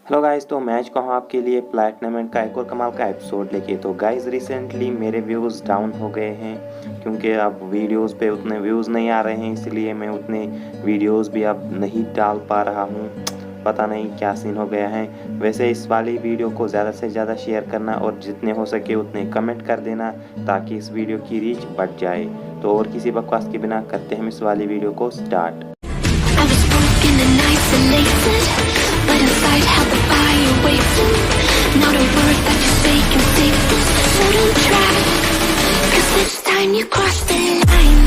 Hello guys, तो match कहूँ आपके लिए प्लैटिनम का एक और कमाल का एपिसोड लेके। तो गाइस रिसेंटली मेरे व्यूज़ डाउन हो गए हैं क्योंकि अब वीडियोस पे उतने व्यूज़ नहीं आ रहे हैं, इसलिए मैं उतने वीडियोस भी अब नहीं डाल पा रहा हूँ। पता नहीं क्या सीन हो गया है। वैसे इस वाली वीडियो को ज़्यादा से ज़्यादा शेयर करना और जितने हो सके उतने कमेंट कर देना ताकि इस वीडियो की रीच बढ़ जाए। तो और किसी बकवास के बिना करते हैं हम इस वाली वीडियो को start. I was broken and isolated, but inside held the fire waiting. Not a word that you say can save this, so don't try, 'cause this time you crossed the line.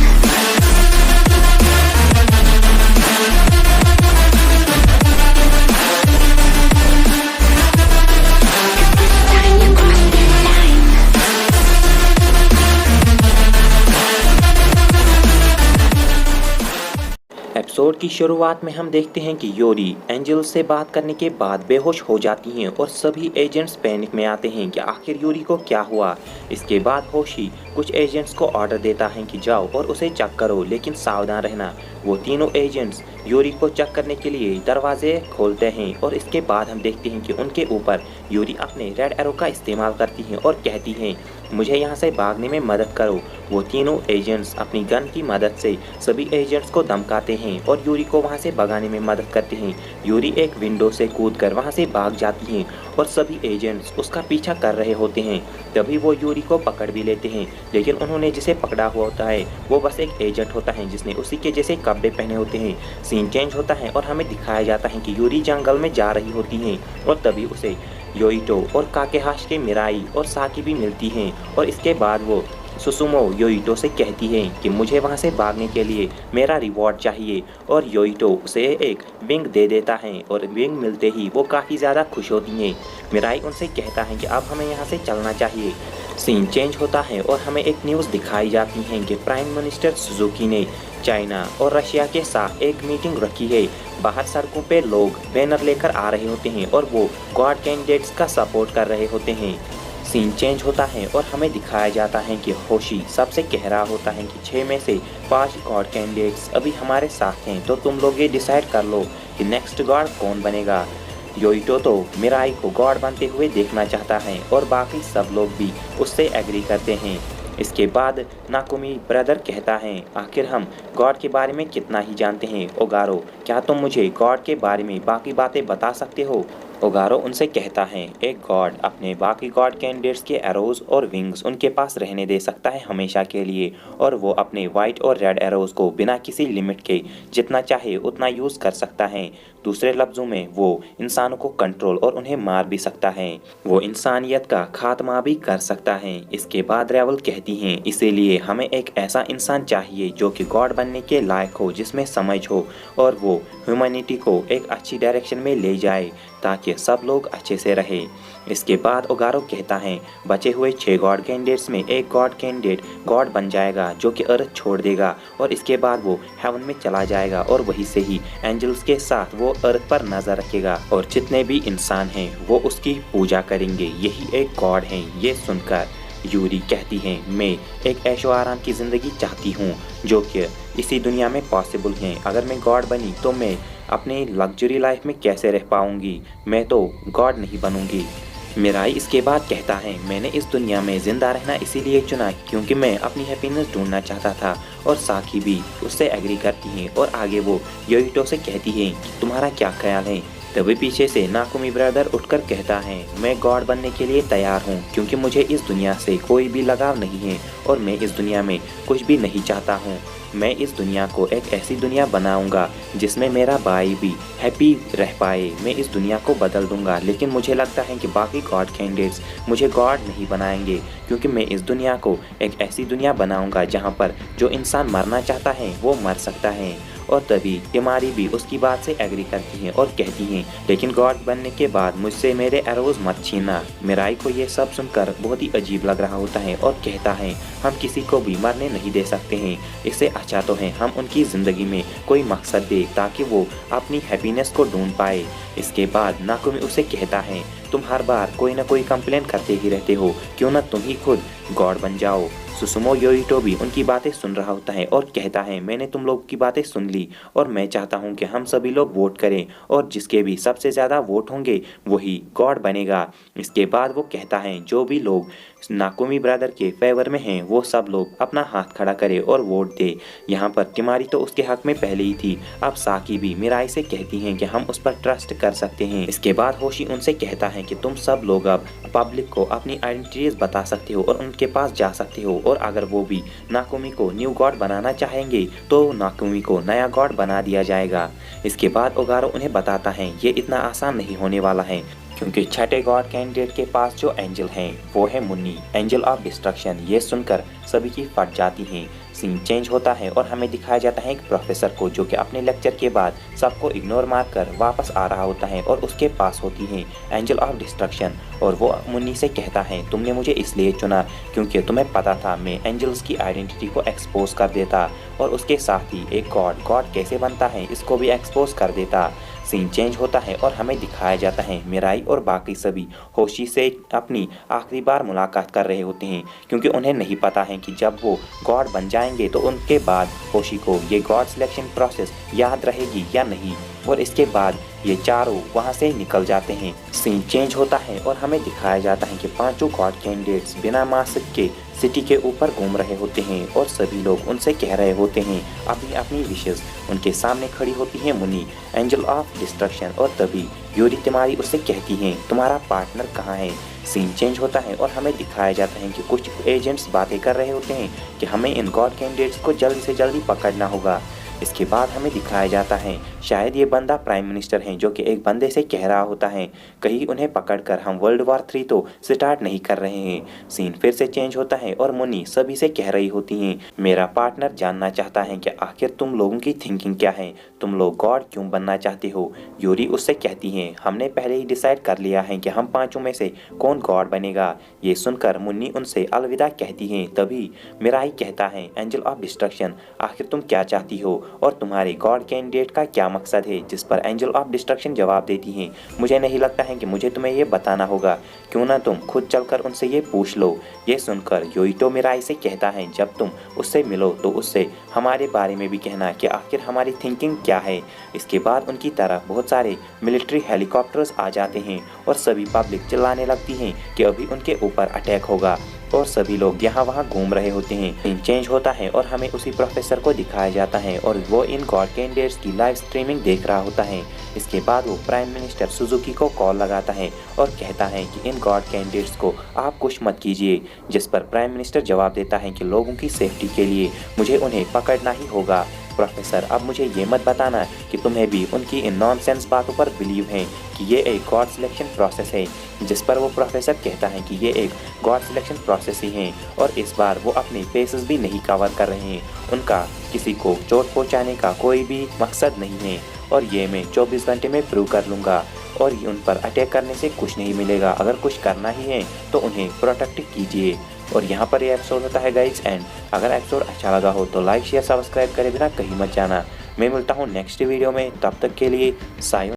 Episode की शुरुआत में हम देखते हैं कि योरी angel से बात करने के बाद बेहोश हो जाती हैं और सभी एजेंट्स पैनिक में आते हैं कि आखिर योरी को क्या हुआ। इसके बाद होशी कुछ एजेंट्स को ऑर्डर देता है कि जाओ और उसे चेक करो, लेकिन सावधान रहना। वो तीनों एजेंट्स योरी को चेक करने के लिए दरवाजे खोलते हैं और इसके बाद हम देखते हैं कि उनके ऊपर योरी अपने रेड एरो का इस्तेमाल करती हैं और कहती हैं मुझे यहाँ से भागने में मदद करो। वो तीनों एजेंट्स अपनी गन की मदद से सभी एजेंट्स को धमकाते हैं और यूरी को वहाँ से भगाने में मदद करते हैं। यूरी एक विंडो से कूदकर वहाँ से भाग जाती हैं और सभी एजेंट्स उसका पीछा कर रहे होते हैं। तभी वो यूरी को पकड़ भी लेते हैं, लेकिन उन्होंने जिसे पकड़ा हुआ होता है वो बस एक एजेंट होता है जिसने उसी के जैसे कपड़े पहने होते हैं। सीन चेंज होता है और हमें दिखाया जाता है कि यूरी जंगल में जा रही होती हैं और तभी उसे योइटो और काकेहाश के मिराई और साकी भी मिलती हैं और इसके बाद वो सुसुमो योइटो से कहती है कि मुझे वहाँ से भागने के लिए मेरा रिवॉर्ड चाहिए और योइटो उसे एक विंग दे देता है और विंग मिलते ही वो काफ़ी ज़्यादा खुश होती हैं। मिराई उनसे कहता है कि अब हमें यहाँ से चलना चाहिए। सीन चेंज होता है और हमें एक न्यूज़ दिखाई जाती है कि प्राइम मिनिस्टर सुजुकी ने चाइना और रशिया के साथ एक मीटिंग रखी है। बाहर सड़कों पे लोग बैनर लेकर आ रहे होते हैं और वो गॉड कैंडिडेट्स का सपोर्ट कर रहे होते हैं। सीन चेंज होता है और हमें दिखाया जाता है कि होशी सबसे कह रहा होता है कि 6 में से 5 गॉड कैंडिडेट्स अभी हमारे साथ हैं, तो तुम लोग ये डिसाइड कर लो कि नेक्स्ट गॉड कौन बनेगा। योइटो तो मिराई को गॉड बनते हुए देखना चाहता है और बाकी सब लोग भी उससे एग्री करते हैं। इसके बाद नाकुमी ब्रदर कहता है आखिर हम गॉड के बारे में कितना ही जानते हैं। ओगारो, क्या तुम मुझे गॉड के बारे में बाकी बातें बता सकते हो। ओगारो उनसे कहता है एक गॉड अपने बाकी गॉड कैंडिडेट्स के एरोज और विंग्स उनके पास रहने दे सकता है हमेशा के लिए, और वो अपने वाइट और रेड एरोज को बिना किसी लिमिट के जितना चाहे उतना यूज़ कर सकता है। दूसरे लफ्ज़ों में वो इंसानों को कंट्रोल और उन्हें मार भी सकता है। वो इंसानियत का खात्मा भी कर सकता है। इसके बाद रेवल कहती हैं इसीलिए हमें एक ऐसा इंसान चाहिए जो कि गॉड बनने के लायक हो, जिसमें समझ हो और वो ह्यूमैनिटी को एक अच्छी डायरेक्शन में ले जाए ताकि सब लोग अच्छे से रहे। इसके बाद ओगारो कहता है बचे हुए 6 गॉड कैंडिडेट्स में एक गॉड कैंडिडेट गॉड बन जाएगा जो कि अर्थ छोड़ देगा और इसके बाद वो हेवन में चला जाएगा और वहीं से ही एंजल्स के साथ वो अर्थ पर नजर रखेगा और जितने भी इंसान हैं वो उसकी पूजा करेंगे। यही एक गॉड है। ये सुनकर यूरी कहती है मैं एक ऐशो आराम की ज़िंदगी चाहती हूँ जो कि इसी दुनिया में पॉसिबल है। अगर मैं गॉड बनी तो मैं अपने लग्जरी लाइफ में कैसे रह पाऊँगी, मैं तो गॉड नहीं बनूँगी। मिराई इसके बाद कहता है मैंने इस दुनिया में ज़िंदा रहना इसीलिए चुना क्योंकि मैं अपनी हैप्पीनेस ढूंढना चाहता था, और साकी भी उससे एग्री करती हैं और आगे वो योइटो से कहती हैं कि तुम्हारा क्या ख्याल है। तभी पीछे से नाकुमी ब्रदर उठकर कहता है मैं गॉड बनने के लिए तैयार हूँ क्योंकि मुझे इस दुनिया से कोई भी लगाव नहीं है और मैं इस दुनिया में कुछ भी नहीं चाहता हूँ। मैं इस दुनिया को एक ऐसी दुनिया बनाऊंगा जिसमें मेरा भाई भी हैप्पी रह पाए। मैं इस दुनिया को बदल दूंगा, लेकिन मुझे लगता है कि बाकी गॉड कैंडिडेट्स मुझे गॉड नहीं बनाएंगे क्योंकि मैं इस दुनिया को एक ऐसी दुनिया बनाऊंगा जहां पर जो इंसान मरना चाहता है वो मर सकता है। और तभी इमारी भी उसकी बात से एग्री करती हैं और कहती हैं लेकिन गॉड बनने के बाद मुझसे मेरे एरोज मत छीनना। मिराई को ये सब सुनकर बहुत ही अजीब लग रहा होता है और कहता है हम किसी को भी मरने नहीं दे सकते हैं, इससे अच्छा तो है हम उनकी ज़िंदगी में कोई मकसद दे ताकि वो अपनी हैप्पीनेस को ढूंढ पाए। इसके बाद नाकुमी उसे कहता है तुम हर बार कोई ना कोई कंप्लेन करते ही रहते हो, क्यों ना तुम ही खुद गॉड बन जाओ। सुसुमो योरिटो भी उनकी बातें सुन रहा होता है और कहता है मैंने तुम लोग की बातें सुन ली और मैं चाहता हूँ कि हम सभी लोग वोट करें और जिसके भी सबसे ज़्यादा वोट होंगे वही गॉड बनेगा। इसके बाद वो कहता है जो भी लोग नाकुमी ब्रदर के फेवर में हैं वो सब लोग अपना हाथ खड़ा करे और वोट दे। यहाँ पर तिमारी तो उसके हक में पहले ही थी, अब साकी भी मिराई से कहती हैं कि हम उस पर ट्रस्ट कर सकते हैं। इसके बाद होशी उनसे कहता है कि तुम सब लोग अब पब्लिक को अपनी आइडेंटिटीज बता सकते हो और उनके पास जा सकते हो और अगर वो भी नाकुमी को न्यू गॉड बनाना चाहेंगे तो नाकुमी को नया गॉड बना दिया जाएगा। इसके बाद ओगारो उन्हें बताता है ये इतना आसान नहीं होने वाला है क्योंकि छठे गॉड कैंडिडेट के पास जो एंजल हैं वो है मुन्नी, एंजल ऑफ डिस्ट्रक्शन। ये सुनकर सभी की फट जाती हैं। सीन चेंज होता है और हमें दिखाया जाता है एक प्रोफेसर को जो कि अपने लेक्चर के बाद सबको इग्नोर मारकर वापस आ रहा होता है और उसके पास होती है एंजल ऑफ डिस्ट्रक्शन और वो मुन्नी से कहता है तुमने मुझे इसलिए चुना क्योंकि तुम्हें पता था मैं एंजल्स की आइडेंटिटी को एक्सपोज कर देता और उसके साथ ही एक गॉड कैसे बनता है इसको भी एक्सपोज कर देता। सीन चेंज होता है और हमें दिखाया जाता है मिराई और बाकी सभी होशी से अपनी आखिरी बार मुलाकात कर रहे होते हैं क्योंकि उन्हें नहीं पता है कि जब वो गॉड बन जाएंगे तो उनके बाद होशी को ये गॉड सिलेक्शन प्रोसेस याद रहेगी या नहीं और इसके बाद ये चारों वहाँ से निकल जाते हैं। सीन चेंज होता है और हमें दिखाया जाता है कि पांचों गॉड कैंडिडेट्स बिना मास्क के सिटी के ऊपर घूम रहे होते हैं और सभी लोग उनसे कह रहे होते हैं अपनी अपनी विशेष। उनके सामने खड़ी होती है मुन्नी, एंजल ऑफ डिस्ट्रक्शन, और तभी योरी तिमारी उससे कहती है तुम्हारा पार्टनर कहाँ है। सीन चेंज होता है और हमें दिखाया जाता है कि कुछ एजेंट्स बातें कर रहे होते हैं कि हमें इन गॉड कैंडिडेट्स को जल्दी से जल्दी पकड़ना होगा। इसके बाद हमें दिखाया जाता है शायद ये बंदा प्राइम मिनिस्टर है जो कि एक बंदे से कह रहा होता है कहीं उन्हें पकड़कर हम वर्ल्ड वॉर 3 तो स्टार्ट नहीं कर रहे हैं। सीन फिर से चेंज होता है और मुन्नी सभी से कह रही होती हैं मेरा पार्टनर जानना चाहता है कि आखिर तुम लोगों की थिंकिंग क्या है, तुम लोग गॉड क्यों बनना चाहते हो। योरी उससे कहती हैं हमने पहले ही डिसाइड कर लिया है कि हम पांचों में से कौन गॉड बनेगा। ये सुनकर मुन्नी उनसे अलविदा कहती हैं। तभी मिराई कहता है एंजल ऑफ डिस्ट्रक्शन आखिर तुम क्या चाहती हो और तुम्हारे गॉड कैंडिडेट का क्या मकसद है। जिस पर एंजल ऑफ डिस्ट्रक्शन जवाब देती हैं मुझे नहीं लगता है कि मुझे तुम्हें ये बताना होगा, क्यों ना तुम खुद चलकर उनसे ये पूछ लो। ये सुनकर योइटो मिराई से कहता है जब तुम उससे मिलो तो उससे हमारे बारे में भी कहना कि आखिर हमारी थिंकिंग क्या है। इसके बाद उनकी तरफ बहुत सारे मिलिट्री हेलीकॉप्टर्स आ जाते हैं और सभी पब्लिक चिल्लाने लगती हैं कि अभी उनके ऊपर अटैक होगा और सभी लोग यहाँ वहाँ घूम रहे होते हैं। सीन चेंज होता है और हमें उसी प्रोफेसर को दिखाया जाता है और वो इन गॉड कैंडिडेट्स की लाइव स्ट्रीमिंग देख रहा होता है। इसके बाद वो प्राइम मिनिस्टर सुजुकी को कॉल लगाता है और कहता है कि इन गॉड कैंडिडेट्स को आप कुछ मत कीजिए। जिस पर प्राइम मिनिस्टर जवाब देता है कि लोगों की सेफ्टी के लिए मुझे उन्हें पकड़ना ही होगा। प्रोफेसर अब मुझे ये मत बताना कि तुम्हें भी उनकी इन नॉनसेंस बातों पर बिलीव है कि ये एक गॉड सिलेक्शन प्रोसेस है। जिस पर वो प्रोफेसर कहता है कि ये एक गॉड सिलेक्शन प्रोसेस ही है और इस बार वो अपने फेसेस भी नहीं कवर कर रहे हैं। उनका किसी को चोट पहुंचाने का कोई भी मकसद नहीं है और ये मैं 24 घंटे में प्रूव कर लूँगा और उन पर अटैक करने से कुछ नहीं मिलेगा। अगर कुछ करना ही है तो उन्हें प्रोटेक्ट कीजिए। और यहाँ पर ये एपिसोड होता है गाइज एंड। अगर एपिसोड अच्छा लगा हो तो लाइक शेयर सब्सक्राइब करे बिना कहीं मत जाना। मैं मिलता हूँ नेक्स्ट वीडियो में, तब तक के लिए सायोनारा।